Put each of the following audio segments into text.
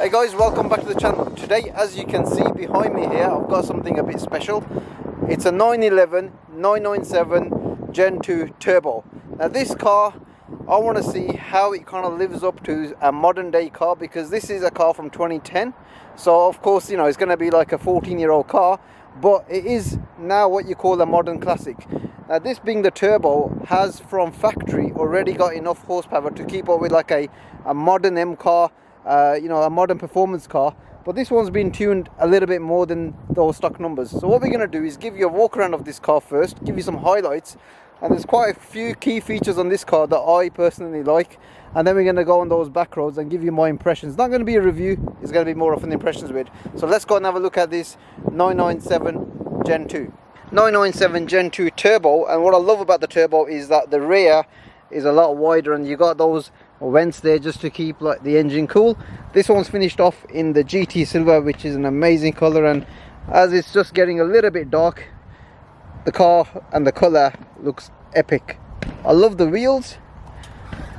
Hey guys, welcome back to the channel. Today, as you can see behind me here, I've got something a bit special. It's a 911 997 Gen 2 Turbo. Now this car, I want to see how it kind of lives up to a modern day car, because this is a car from 2010. So of course, you know, it's going to be like a 14-year-old car, but it is now what you call a modern classic. Now this being the turbo, has from factory already got enough horsepower to keep up with like a modern M car, you know, a modern performance car. But this one's been tuned a little bit more than those stock numbers. So what we're going to do is give you a walk around of this car first, give you some highlights, and there's quite a few key features on this car that I personally like, and then we're going to go on those back roads and give you my impressions. It's not going to be a review, it's going to be more of an impressions vid. So let's go and have a look at this 997 Gen 2. 997 Gen 2 Turbo, and what I love about the turbo is that the rear is a lot wider and you got those vents there just to keep like the engine cool. This one's finished off in the GT Silver, which is an amazing color, and as it's just getting a little bit dark, the car and the color looks epic. I love the wheels,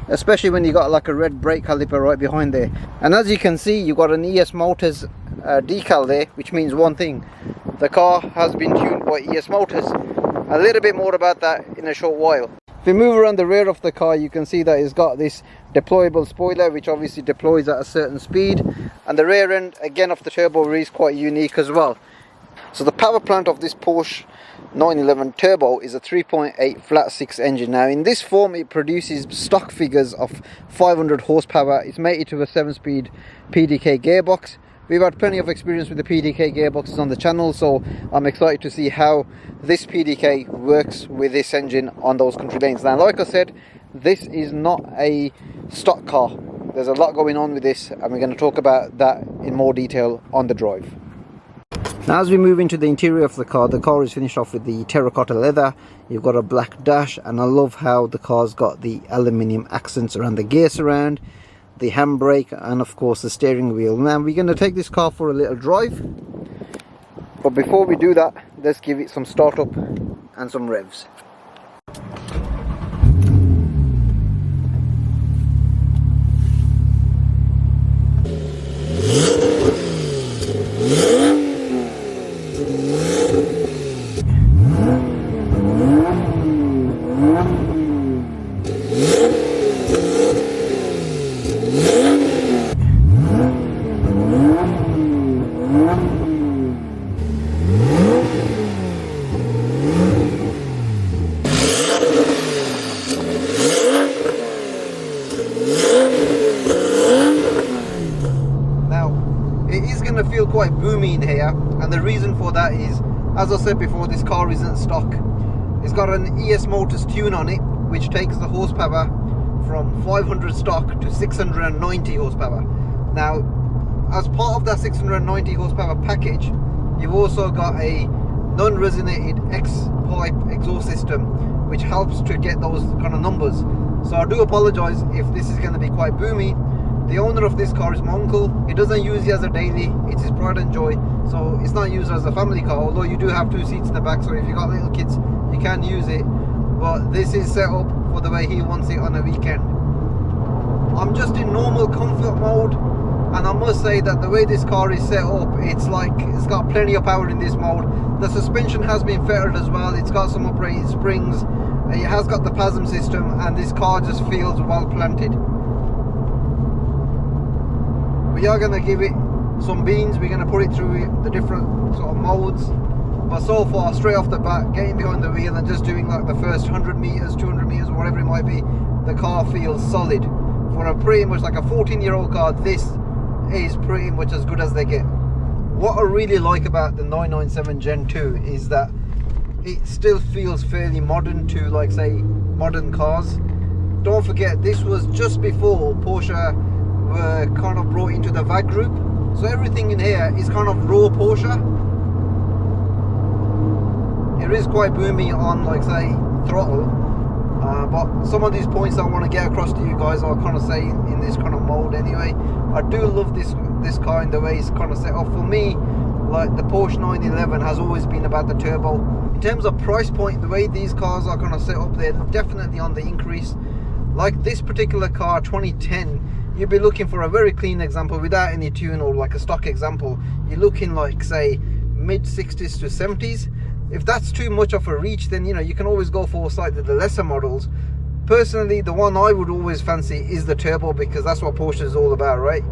especially when you got like a red brake caliper right behind there. And as you can see, you got an ESMOTOR decal there, which means one thing: the car has been tuned by ESMOTOR. A little bit more about that in a short while. If we move around the rear of the car, you can see that it's got this deployable spoiler, which obviously deploys at a certain speed, and the rear end again of the turbo is quite unique as well. So the power plant of this Porsche 911 Turbo is a 3.8 flat 6 engine. Now in this form it produces stock figures of 500 horsepower. It's mated to a 7-speed PDK gearbox. We've had plenty of experience with the PDK gearboxes on the channel, so I'm excited to see how this PDK works with this engine on those country lanes. Now like I said, this is not a stock car. There's a lot going on with this, and we're going to talk about that in more detail on the drive. Now as we move into the interior of the car is finished off with the terracotta leather. You've got a black dash, and I love how the car's got the aluminium accents around the gear surround, the handbrake, and of course the steering wheel. Now we're going to take this car for a little drive, but before we do that, let's give it some start up and some revs. Feel quite boomy in here, and the reason for that is, as I said before, this car isn't stock. It's got an ESMOTOR tune on it, which takes the horsepower from 500 stock to 690 horsepower. Now as part of that 690 horsepower package, you've also got a non-resonated X-pipe exhaust system, which helps to get those kind of numbers. So I do apologize if this is going to be quite boomy. The owner of this car is my uncle. He doesn't use it as a daily, it's his pride and joy, so it's not used as a family car, although you do have 2 seats in the back, so if you got little kids you can use it, but this is set up for the way he wants it on a weekend. I'm just in normal comfort mode, and I must say that the way this car is set up, it's like it's got plenty of power in this mode. The suspension has been fettered as well, it's got some uprated springs, it has got the PASM system, and this car just feels well planted. We are going to give it some beans, we're going to put it through the different sort of modes, but so far, straight off the bat, getting behind the wheel and just doing like the first 100 meters, 200 meters, whatever it might be, the car feels solid. For a pretty much like a 14-year-old car, this is pretty much as good as they get. What I really like about the 997 Gen 2 is that it still feels fairly modern to, like, say, modern cars. Don't forget, this was just before Porsche were kind of brought into the VAG group, so everything in here is kind of raw Porsche. It is quite boomy on, like, say, throttle, but some of these points I want to get across to you guys, I'll kind of say in this kind of mode anyway. I do love this car in the way it's kind of set up. For me, like, the Porsche 911 has always been about the turbo. In terms of price point, the way these cars are kind of set up, they're definitely on the increase. Like this particular car, 2010, you'd be looking for a very clean example without any tune, or like a stock example, you're looking like, say, mid 60s to 70s. If that's too much of a reach, then, you know, you can always go for slightly the lesser models. Personally, the one I would always fancy is the turbo, because that's what Porsche is all about, right?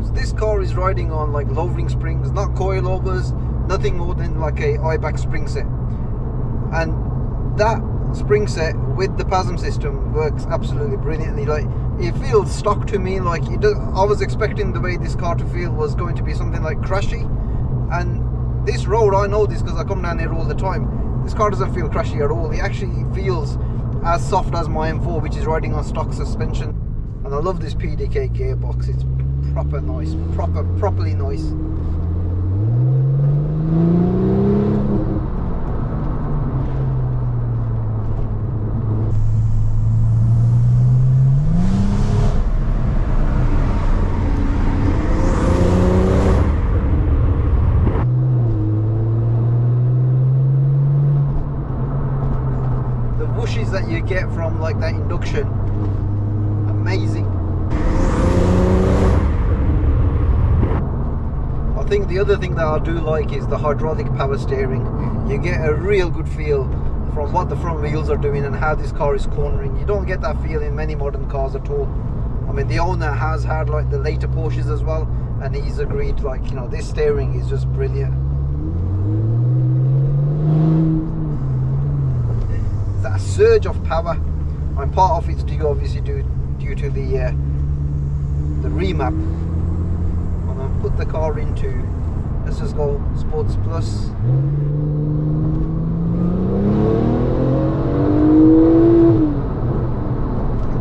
So this car is riding on like low ring springs, not coilovers, nothing more than like a I-back spring set. And that spring set with the PASM system works absolutely brilliantly. Like, it feels stock to me. Like, it does, I was expecting the way this car to feel was going to be something like crashy, and this road, I know this because I come down here all the time, this car doesn't feel crashy at all. It actually feels as soft as my M4, which is riding on stock suspension. And I love this PDK gearbox. It's proper nice, properly nice. That you get from like that induction, amazing. I think the other thing that I do like is the hydraulic power steering. You get a real good feel from what the front wheels are doing and how this car is cornering. You don't get that feel in many modern cars at all. I mean, the owner has had like the later Porsches as well, and he's agreed, like, you know, this steering is just brilliant. That surge of power, and part of it's obviously due to the remap. I'm gonna put the car into, let's just go Sports Plus.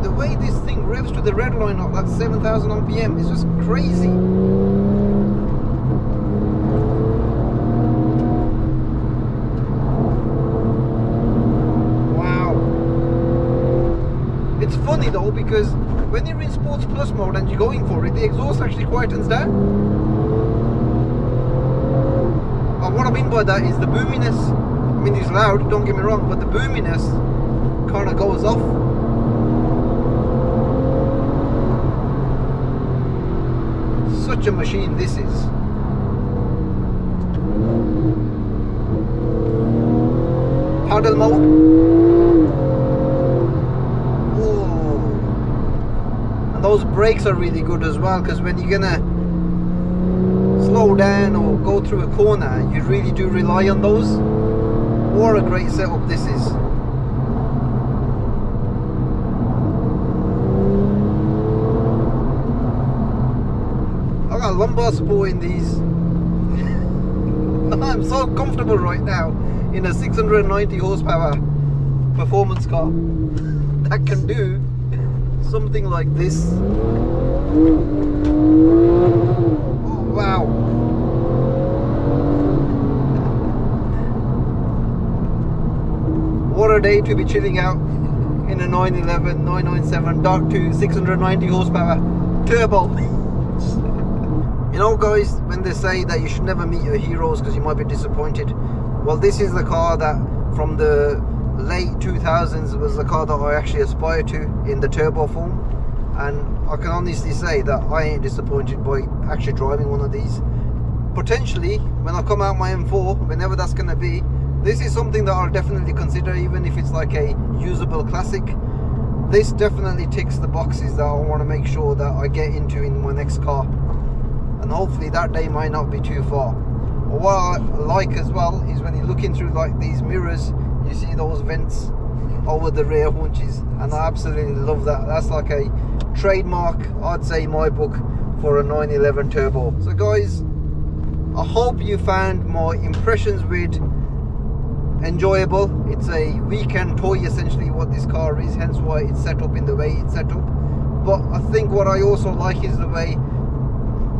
The way this thing revs to the red line of that 7,000 RPM is just crazy. It's funny though, because when you're in Sports Plus mode and you're going for it, the exhaust actually quietens down. And what I mean by that is the boominess. I mean, it's loud, don't get me wrong, but the boominess kind of goes off. Such a machine this is. Paddle mode. Those brakes are really good as well, because when you're gonna slow down or go through a corner, you really do rely on those. What a great setup this is. I got lumbar support in these. I'm so comfortable right now in a 690 horsepower performance car that can do something like this. Oh, wow. What a day to be chilling out in a 911, 997 Dark 2 690 horsepower turbo. You know, guys, when they say that you should never meet your heroes because you might be disappointed, well, this is the car that from the late 2000s was the car that I actually aspired to in the turbo form, and I can honestly say that I ain't disappointed by actually driving one of these. Potentially when I come out my M4, whenever that's going to be, this is something that I'll definitely consider, even if it's like a usable classic. This definitely ticks the boxes that I want to make sure that I get into in my next car, and hopefully that day might not be too far. But what I like as well is when you're looking through like these mirrors, you see those vents over the rear haunches, and I absolutely love that. That's like a trademark, I'd say, in my book for a 911 turbo. So guys, I hope you found my impressions with enjoyable. It's a weekend toy essentially what this car is, hence why it's set up in the way it's set up. But I think what I also like is the way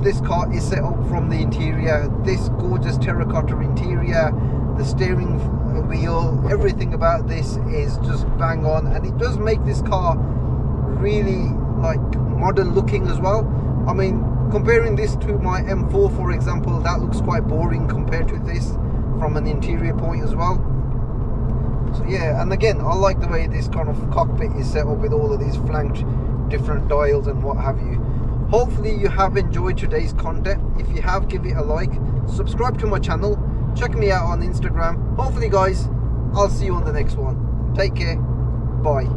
this car is set up from the interior. This gorgeous terracotta interior, the steering wheel, everything about this is just bang on, and it does make this car really like modern looking as well. I mean, comparing this to my M4 for example, that looks quite boring compared to this from an interior point as well. So yeah, and again, I like the way this kind of cockpit is set up with all of these flanked different dials and what have you. Hopefully you have enjoyed today's content. If you have, give it a like, subscribe to my channel, check me out on Instagram. Hopefully guys, I'll see you on the next one. Take care, bye.